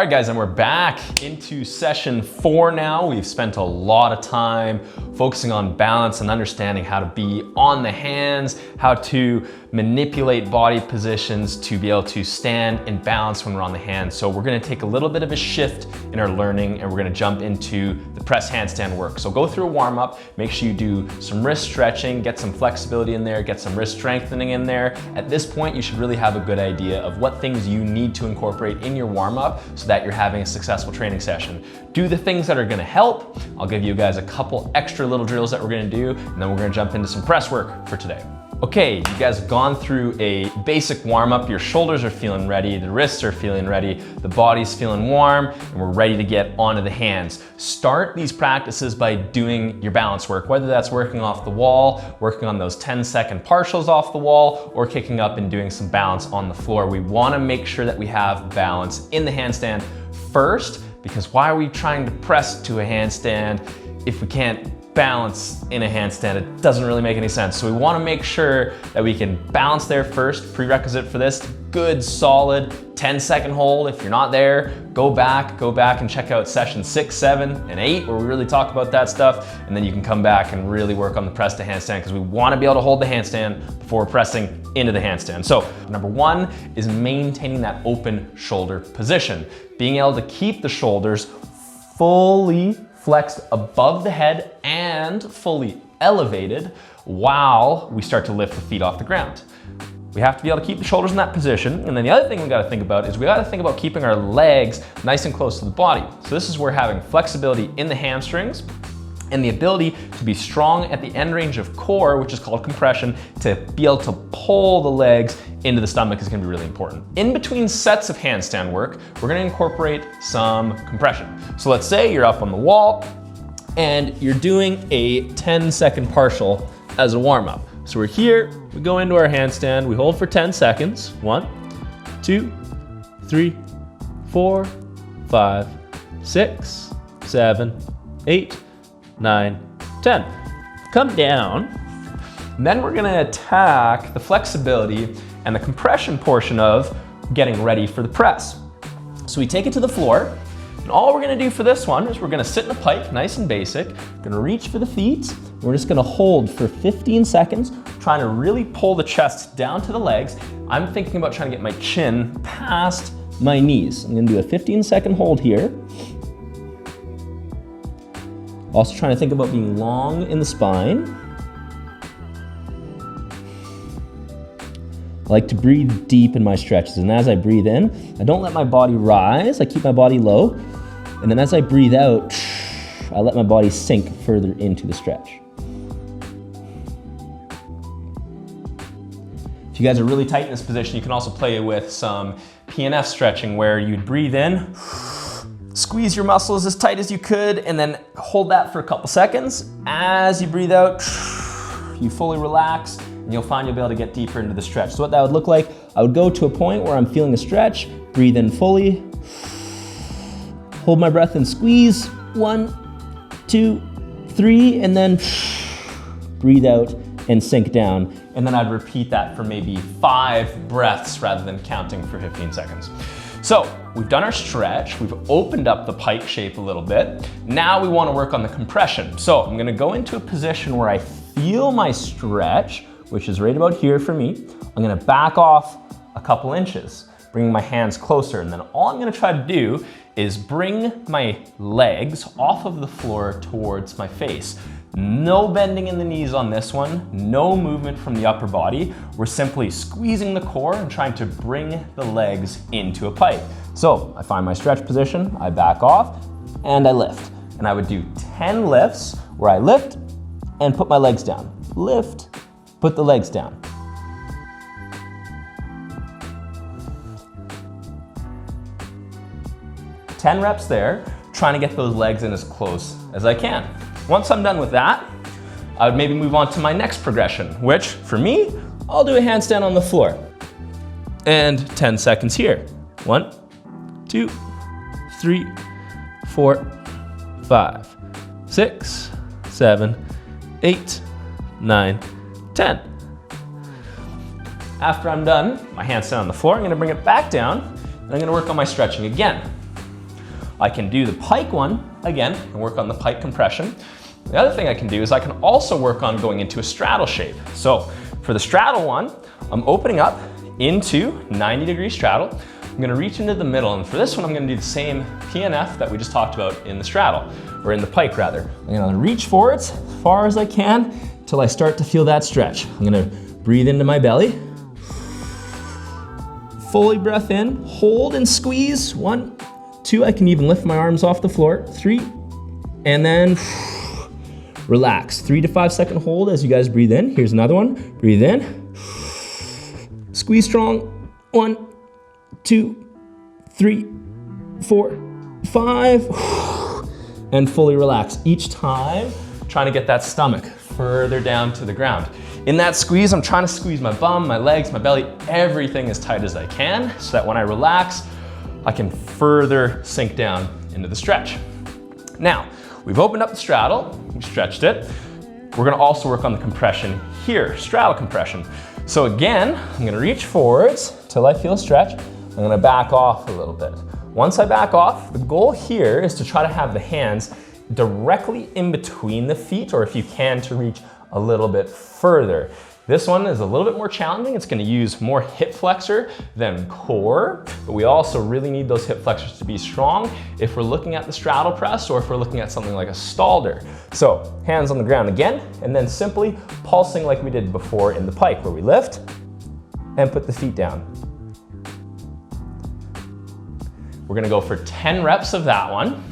All right guys, and we're back into session 4 now. We've spent a lot of time focusing on balance and understanding how to be on the hands, how to manipulate body positions to be able to stand and balance when we're on the hands. So we're gonna take a little bit of a shift in our learning and we're gonna jump into the press handstand work. So go through a warm up, make sure you do some wrist stretching, get some flexibility in there, get some wrist strengthening in there. At this point, you should really have a good idea of what things you need to incorporate in your warm up so that you're having a successful training session. Do the things that are gonna help. I'll give you guys a couple extra little drills that we're gonna do, and then we're gonna jump into some press work for today. Okay, you guys have gone through a basic warm up. Your shoulders are feeling ready, the wrists are feeling ready, the body's feeling warm, and we're ready to get onto the hands. Start these practices by doing your balance work, whether that's working off the wall, working on those 10-second partials off the wall, or kicking up and doing some balance on the floor. We wanna make sure that we have balance in the handstand first, because why are we trying to press to a handstand if we can't balance in a handstand? It doesn't really make any sense. So we want to make sure that we can balance there first. Prerequisite for this, good solid 10-second hold. If you're not there, go back and check out session 6, 7, and 8 where we really talk about that stuff, and then you can come back and really work on the press to handstand because we want to be able to hold the handstand before pressing into the handstand. So number 1 is maintaining that open shoulder position, being able to keep the shoulders fully flexed above the head and fully elevated while we start to lift the feet off the ground. We have to be able to keep the shoulders in that position. And then the other thing we gotta think about is we gotta think about keeping our legs nice and close to the body. So this is where having flexibility in the hamstrings and the ability to be strong at the end range of core, which is called compression, to be able to pull the legs into the stomach is gonna be really important. In between sets of handstand work, we're gonna incorporate some compression. So let's say you're up on the wall and you're doing a 10-second partial as a warm-up. So we're here, we go into our handstand, we hold for 10 seconds. 1, 2, 3, 4, 5, 6, 7, 8, 9, 10. Come down. And then we're gonna attack the flexibility and the compression portion of getting ready for the press. So we take it to the floor, and all we're gonna do for this one is we're gonna sit in a pike, nice and basic. We're gonna reach for the feet. We're just gonna hold for 15 seconds, trying to really pull the chest down to the legs. I'm thinking about trying to get my chin past my knees. I'm gonna do a 15-second hold here. Also trying to think about being long in the spine. I like to breathe deep in my stretches, and as I breathe in, I don't let my body rise, I keep my body low, and then as I breathe out, I let my body sink further into the stretch. If you guys are really tight in this position, you can also play with some PNF stretching where you'd breathe in, squeeze your muscles as tight as you could, and then hold that for a couple seconds. As you breathe out, you fully relax, and you'll find you'll be able to get deeper into the stretch. So what that would look like, I would go to a point where I'm feeling a stretch, breathe in fully, hold my breath and squeeze, 1, 2, 3, and then breathe out and sink down. And then I'd repeat that for maybe 5 breaths rather than counting for 15 seconds. So we've done our stretch, we've opened up the pike shape a little bit. Now we want to work on the compression. So I'm going to go into a position where I feel my stretch, which is right about here for me. I'm going to back off a couple inches, bringing my hands closer, and then all I'm going to try to do is bring my legs off of the floor towards my face. No bending in the knees on this one, no movement from the upper body. We're simply squeezing the core and trying to bring the legs into a pike. So I find my stretch position, I back off, and I lift. And I would do 10 lifts where I lift and put my legs down. Lift, put the legs down. Ten reps there, trying to get those legs in as close as I can. Once I'm done with that, I would maybe move on to my next progression, which for me, I'll do a handstand on the floor. And 10 seconds here. 1, 2, 3, 4, 5, 6, 7, 8, 9, 10. After I'm done, my handstand on the floor, I'm gonna bring it back down, and I'm gonna work on my stretching again. I can do the pike one again and work on the pike compression. The other thing I can do is I can also work on going into a straddle shape. So for the straddle one, I'm opening up into 90-degree straddle. I'm gonna reach into the middle, and for this one, I'm gonna do the same PNF that we just talked about in the straddle, or in the pike rather. I'm gonna reach forwards as far as I can till I start to feel that stretch. I'm gonna breathe into my belly. Fully breath in, hold and squeeze. 1, 2, I can even lift my arms off the floor. 3, and then relax. 3 to 5 second hold as you guys breathe in. Here's another one. Breathe in. Squeeze strong. 1, 2, 3, 4, 5. And fully relax. Each time, trying to get that stomach further down to the ground. In that squeeze, I'm trying to squeeze my bum, my legs, my belly, everything as tight as I can, so that when I relax, I can further sink down into the stretch. Now, we've opened up the straddle, we stretched it. We're gonna also work on the compression here, straddle compression. So again, I'm gonna reach forwards till I feel a stretch. I'm gonna back off a little bit. Once I back off, the goal here is to try to have the hands directly in between the feet, or if you can, to reach a little bit further. This one is a little bit more challenging. It's gonna use more hip flexor than core, but we also really need those hip flexors to be strong if we're looking at the straddle press or if we're looking at something like a stalder. So hands on the ground again, and then simply pulsing like we did before in the pike, where we lift and put the feet down. We're gonna go for 10 reps of that one.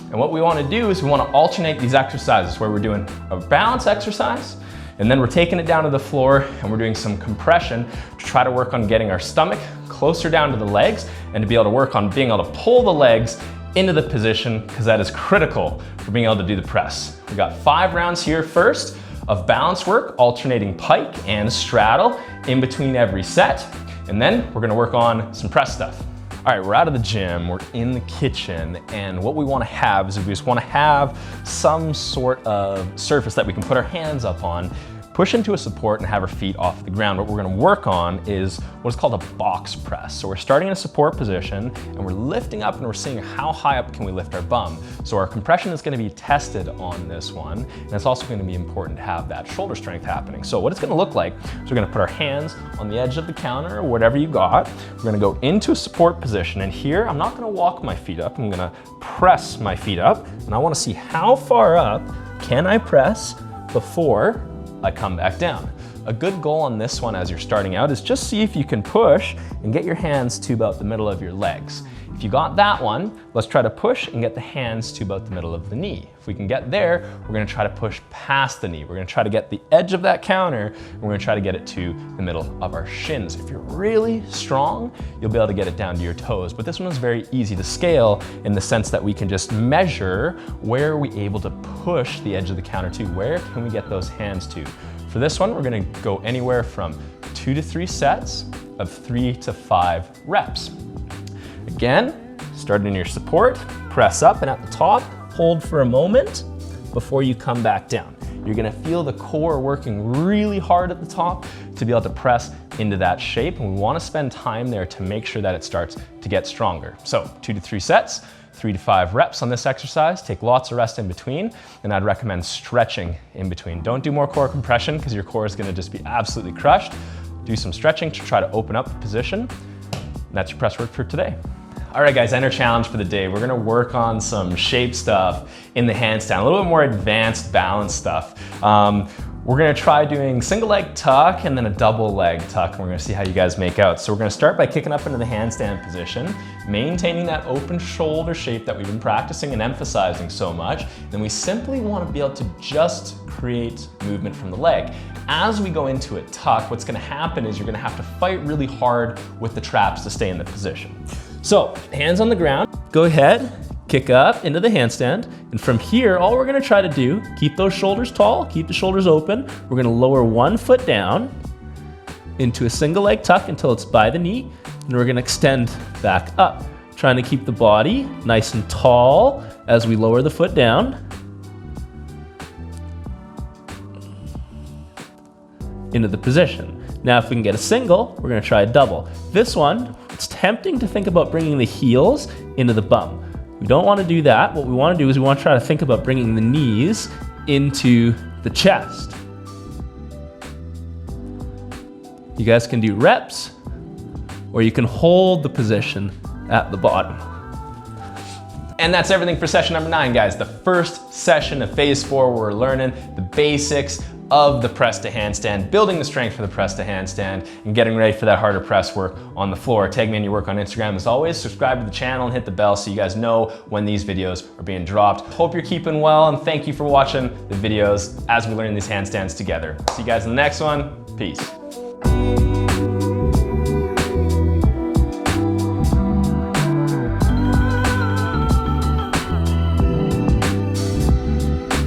And what we wanna do is we wanna alternate these exercises where we're doing a balance exercise, and then we're taking it down to the floor and we're doing some compression to try to work on getting our stomach closer down to the legs and to be able to work on being able to pull the legs into the position, because that is critical for being able to do the press. We got 5 rounds here first of balance work, alternating pike and straddle in between every set. And then we're gonna work on some press stuff. All right, we're out of the gym, we're in the kitchen, and what we wanna have is we just wanna have some sort of surface that we can put our hands up on, push into a support, and have our feet off the ground. What we're gonna work on is what's called a box press. So we're starting in a support position, and we're lifting up, and we're seeing how high up can we lift our bum. So our compression is gonna be tested on this one, and it's also gonna be important to have that shoulder strength happening. So what it's gonna look like is we're gonna put our hands on the edge of the counter, or whatever you got. We're gonna go into a support position, and here, I'm not gonna walk my feet up, I'm gonna press my feet up, and I wanna see how far up can I press before I come back down. A good goal on this one as you're starting out is just see if you can push and get your hands to about the middle of your legs. If you got that one, let's try to push and get the hands to about the middle of the knee. If we can get there, we're gonna try to push past the knee. We're gonna try to get the edge of that counter, and we're gonna try to get it to the middle of our shins. If you're really strong, you'll be able to get it down to your toes, but this one is very easy to scale in the sense that we can just measure where are we able to push the edge of the counter to, where can we get those hands to. For this one, we're gonna go anywhere from 2 to 3 sets of 3 to 5 reps. Again, start in your support, press up, and at the top, hold for a moment before you come back down. You're gonna feel the core working really hard at the top to be able to press into that shape, and we wanna spend time there to make sure that it starts to get stronger. So 2 to 3 sets, 3 to 5 reps on this exercise. Take lots of rest in between, and I'd recommend stretching in between. Don't do more core compression because your core is gonna just be absolutely crushed. Do some stretching to try to open up the position. And that's your press work for today. All right guys, inner challenge for the day. We're gonna work on some shape stuff in the handstand, a little bit more advanced balance stuff. We're gonna try doing single leg tuck and then a double leg tuck, and we're gonna see how you guys make out. So we're gonna start by kicking up into the handstand position, maintaining that open shoulder shape that we've been practicing and emphasizing so much. Then we simply wanna be able to just create movement from the leg. As we go into a tuck, what's gonna happen is you're gonna have to fight really hard with the traps to stay in the position. So, hands on the ground, go ahead, kick up into the handstand, and from here, all we're gonna try to do, keep those shoulders tall, keep the shoulders open. We're gonna lower one foot down into a single leg tuck until it's by the knee, and we're gonna extend back up, trying to keep the body nice and tall as we lower the foot down. Into the position. Now if we can get a single, we're gonna try a double. This one, It's tempting to think about bringing the heels into the bum. We don't want to do that. What we want to do is we want to try to think about bringing the knees into the chest. You guys can do reps, or you can hold the position at the bottom. And that's everything for session number 9, guys. The first session of phase 4, where we're learning the basics of the press to handstand, building the strength for the press to handstand, and getting ready for that harder press work on the floor. Tag me in your work on Instagram as always. Subscribe to the channel and hit the bell so you guys know when these videos are being dropped. Hope you're keeping well, and thank you for watching the videos as we learn these handstands together. See you guys in the next one. Peace.